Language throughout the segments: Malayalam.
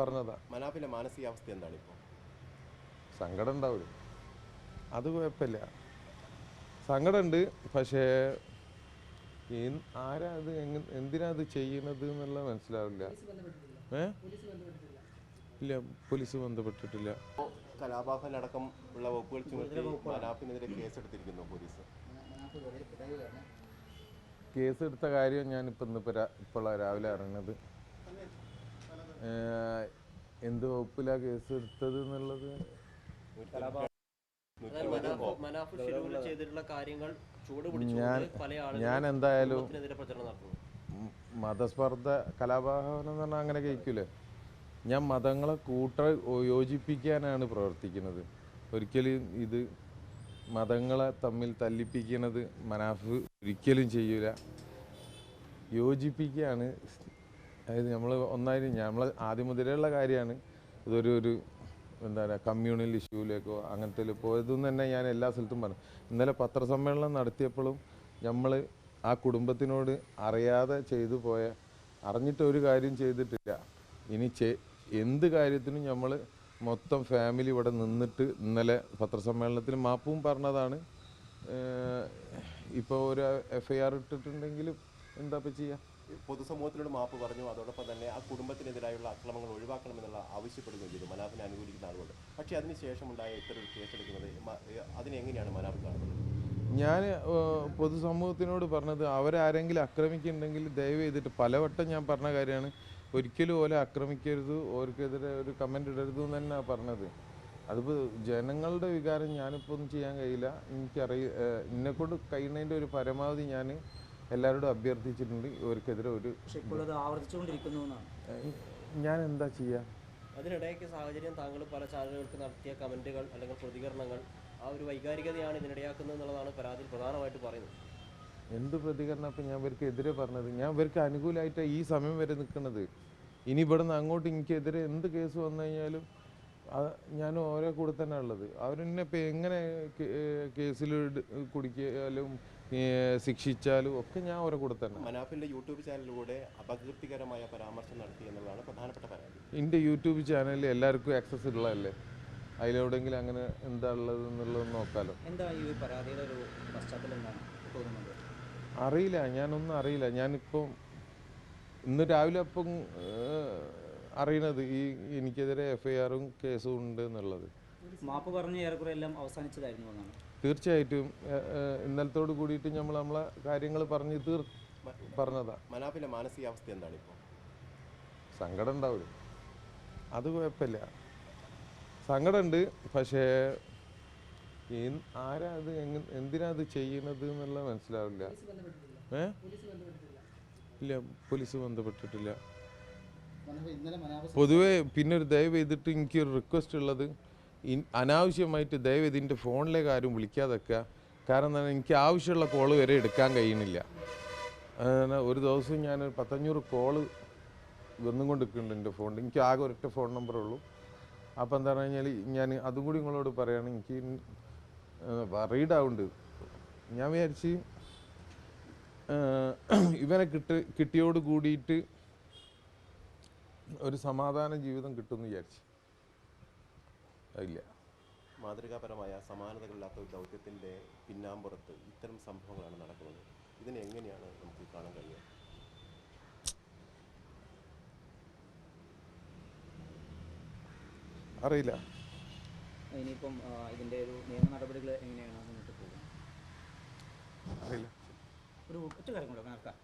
പറഞ്ഞതാ. മനാഫിന്റെ മാനസികാവസ്ഥ എന്താണ് ഇപ്പോൾ? സങ്കടം ഉണ്ടാവില്ല, അത് കുഴപ്പമില്ല. സങ്കടമുണ്ട്. പക്ഷേ ആരാ അത് എന്തിനാ അത് ചെയ്യണത് എന്നുള്ള മനസ്സിലാവില്ല. ഇല്ല, പോലീസ് ബന്ധപ്പെട്ടിട്ടില്ല. കലാപാഹനടക്കം ഉള്ള വകുപ്പുകൾ ചുമത്തി മനാഫിനെതിരെ കേസെടുത്തിരിക്കുന്നു പോലീസ്. കേസെടുത്ത കാര്യം ഞാനിപ്പോൾ ഇപ്പോൾ രാവിലെ അറിഞ്ഞത്. എന്ത് വകുപ്പിലാണ് കേസെടുത്തത് എന്നുള്ളത് ഞാൻ എന്തായാലും മതസ്പർദ്ധ കലാപാഹനം എന്ന് പറഞ്ഞാൽ അങ്ങനെ കഴിക്കൂലേ. ഞാൻ മതങ്ങളെ യോജിപ്പിക്കാനാണ് പ്രവർത്തിക്കുന്നത്. ഒരിക്കലും ഇത് മതങ്ങളെ തമ്മിൽ തല്ലിപ്പിക്കുന്നത് മനാഫ് ഒരിക്കലും ചെയ്യൂല. യോജിപ്പിക്കുകയാണ്. അതായത് നമ്മൾ നമ്മൾ ആദ്യം മുതലുള്ള കാര്യമാണ്. ഇതൊരു എന്താ പറയുക, കമ്മ്യൂണൽ ഇഷ്യൂവിലേക്കോ അങ്ങനത്തെ പോയതെന്ന് തന്നെ ഞാൻ എല്ലാ സ്ഥലത്തും പറഞ്ഞു. ഇന്നലെ പത്രസമ്മേളനം നടത്തിയപ്പോഴും നമ്മൾ ആ കുടുംബത്തിനോട് അറിയാതെ ചെയ്തു പോയ, അറിഞ്ഞിട്ടൊരു കാര്യം ചെയ്തിട്ടില്ല. ഇനി എന്ത് കാര്യത്തിനും നമ്മൾ മൊത്തം ഫാമിലി ഇവിടെ നിന്നിട്ട് ഇന്നലെ പത്രസമ്മേളനത്തിൽ മാപ്പും പറഞ്ഞതാണ്. ഇപ്പോൾ ഒരു FIR ഇട്ടിട്ടുണ്ടെങ്കിലും എന്താ ഇപ്പം ചെയ്യുക. പൊതുസമൂഹത്തിനോട് മാപ്പ് പറഞ്ഞു. അതോടൊപ്പം തന്നെ ആ കുടുംബത്തിനെതിരായുള്ള അക്രമങ്ങൾ ഒഴിവാക്കണമെന്നുള്ള ആവശ്യപ്പെടുകയും ചെയ്തു മനാഫിനെ അനുകൂലിക്കുന്ന ആളുകൊണ്ട്. പക്ഷേ അതിനുശേഷം ഉണ്ടായ ഇത്തരൊരു കേസെടുക്കുന്നത് അതിനെങ്ങനെയാണ് മനാഫ് കാണുന്നത്? ഞാൻ പൊതുസമൂഹത്തിനോട് പറഞ്ഞത്, അവരാരെങ്കിലും ആക്രമിക്കുന്നുണ്ടെങ്കിൽ ദയവ് ചെയ്തിട്ട് പലവട്ടം ഞാൻ പറഞ്ഞ കാര്യമാണ്, ഒരിക്കലും ഓലെ ആക്രമിക്കരുത്, ഓർക്കെതിരെ ഒരു കമൻ്റ് ഇടരുത് എന്ന് തന്നെ പറഞ്ഞത്. അതിപ്പോൾ ജനങ്ങളുടെ വികാരം ഞാനിപ്പോൾ ഒന്നും ചെയ്യാൻ കഴിയില്ല. എന്നെക്കൊണ്ട് കഴിയുന്നതിൻ്റെ ഒരു പരമാവധി ഞാൻ എല്ലാവരോടും അഭ്യർത്ഥിച്ചിട്ടുണ്ട്. ഇവർക്കെതിരെ ഞാൻ എന്താ ചെയ്യുക. അതിനിടയ്ക്ക് സാഹചര്യം താങ്കൾ പല ചാനലുകൾക്ക് നടത്തിയ കമൻറ്റുകൾ അല്ലെങ്കിൽ പ്രതികരണങ്ങൾ ആ ഒരു വൈകാരികതയാണ് ഇതിനിടയാക്കുന്നത് എന്നുള്ളതാണ് പരാതിയിൽ പ്രധാനമായിട്ട് പറയുന്നത്. എന്ത് പ്രതികരണം അപ്പം ഞാൻ ഇവർക്ക് എതിരെ പറഞ്ഞത്? ഞാൻ ഇവർക്ക് അനുകൂലമായിട്ടാണ് ഈ സമയം വരെ നിൽക്കുന്നത്. ഇനി ഇവിടെ നിന്ന് അങ്ങോട്ട് എനിക്കെതിരെ എന്ത് കേസ് വന്നു കഴിഞ്ഞാലും ഞാൻ ഓരോ കൂടെ തന്നെ ഉള്ളത്. അവരെന്നെ ഇപ്പം എങ്ങനെ കേസിൽ കുടിക്കാലും ശിക്ഷിച്ചാലും ഒക്കെ ഞാൻ ഓരോ കൂടെ തന്നെ. മനാഫിൻ്റെ യൂട്യൂബ് ചാനലിലൂടെ അപകീർത്തികരമായ പരാമർശം നടത്തി എന്നുള്ളതാണ് പ്രധാനപ്പെട്ട പരാതി. എൻ്റെ യൂട്യൂബ് ചാനലിൽ എല്ലാവർക്കും ആക്സസ് ഉള്ളതല്ലേ, അതിലെവിടെയെങ്കിലും അങ്ങനെ എന്താ ഉള്ളത് എന്നുള്ളത് നോക്കാമല്ലോ. എന്താ ഈ പരാതിയുടെ ഒരു പശ്ചാത്തലം എന്താണ് തോന്നുന്നത്? അറിയില്ല, ഞാനൊന്നും അറിയില്ല. ഞാനിപ്പം ഇന്ന് രാവിലെ അപ്പം അറിയണത് എനിക്കെതിരെ FIRും കേസും ഉണ്ട് എന്നുള്ളത്. മാപ്പ് പറഞ്ഞ് ഏറെക്കുറെ എല്ലാം അവസാനിച്ചതായിരുന്നു എന്നാണ്. തീർച്ചയായിട്ടും ഇന്നലത്തോട് കൂടിയിട്ട് നമ്മളെ കാര്യങ്ങൾ പറഞ്ഞതാ. മനാഫിൻ്റെ മാനസികാവസ്ഥ എന്താണ് ഇപ്പോൾ? സങ്കടം ഉണ്ടാവില്ല, അത് കുഴപ്പമില്ല. സങ്കടമുണ്ട്. പക്ഷേ ആരാ അത് എന്തിനാ അത് ചെയ്യണത് എന്നുള്ള മനസ്സിലാവില്ല. ഇല്ല, പോലീസ് ബന്ധപ്പെട്ടിട്ടില്ല. പൊതുവേ പിന്നെ ഒരു ദയവ് ചെയ്തിട്ട് എനിക്കൊരു റിക്വസ്റ്റ് ഉള്ളത്, അനാവശ്യമായിട്ട് ദയവ് ഇതിൻ്റെ ഫോണിലേക്ക് ആരും വിളിക്കാതെക്കുക. കാരണം എന്താണ്, എനിക്ക് ആവശ്യമുള്ള കോള് വരെ എടുക്കാൻ കഴിയുന്നില്ല. ഒരു ദിവസം ഞാൻ 100-500 കോള് വന്നുകൊണ്ടിരിക്കുന്നുണ്ട് എൻ്റെ ഫോണിൽ. എനിക്ക് ആകെ ഒരൊറ്റ ഫോൺ നമ്പറേ ഉള്ളൂ. അപ്പോൾ എന്താ പറഞ്ഞു കഴിഞ്ഞാൽ ഞാൻ അതും കൂടി നിങ്ങളോട് പറയുകയാണ്, എനിക്ക് വറീഡാവുന്നുണ്ട്. ഞാൻ വിചാരിച്ച് ഇവനെ കിട്ടിയോട് കൂടിയിട്ട് ഒരു സമാധാന ജീവിതം കിട്ടുമെന്ന് വിചാരിച്ചു. ഇല്ല, മാതൃകാപരമായ സമാനതകളില്ലാത്ത ഒരു ദൗത്യത്തിൻ്റെ പിന്നാമ്പുറത്ത് ഇത്തരം സംഭവങ്ങളാണ് നടക്കുന്നത്. ഇതിനെ എങ്ങനെയാണ് നമുക്ക് കാണാൻ കഴിയുക? അറിയില്ല. ഇനിയിപ്പം ഇതിൻ്റെ ഒരു നിയമ നടപടികൾ എങ്ങനെയാണ് മുന്നോട്ട് പോകുന്നത്? അറിയില്ല. ഒരു ഒറ്റ കാര്യം കൂടെ നടക്കാം.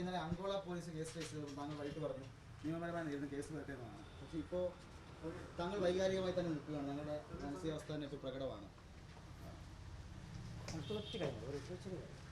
ഇന്നലെ അങ്കോള പോലീസ് കേസ് രജിസ്റ്റർ ചെയ്തു. താങ്കൾ വൈകിട്ട് പറഞ്ഞു നിയമപരമായി നേരിടുന്ന കേസ് വരട്ടെന്നാണ്. പക്ഷേ ഇപ്പോൾ താങ്കൾ വൈകാരികമായി തന്നെ നിൽക്കുകയാണ്. താങ്കളുടെ മാനസികാവസ്ഥ തന്നെ ഇപ്പോൾ പ്രകടമാണ്.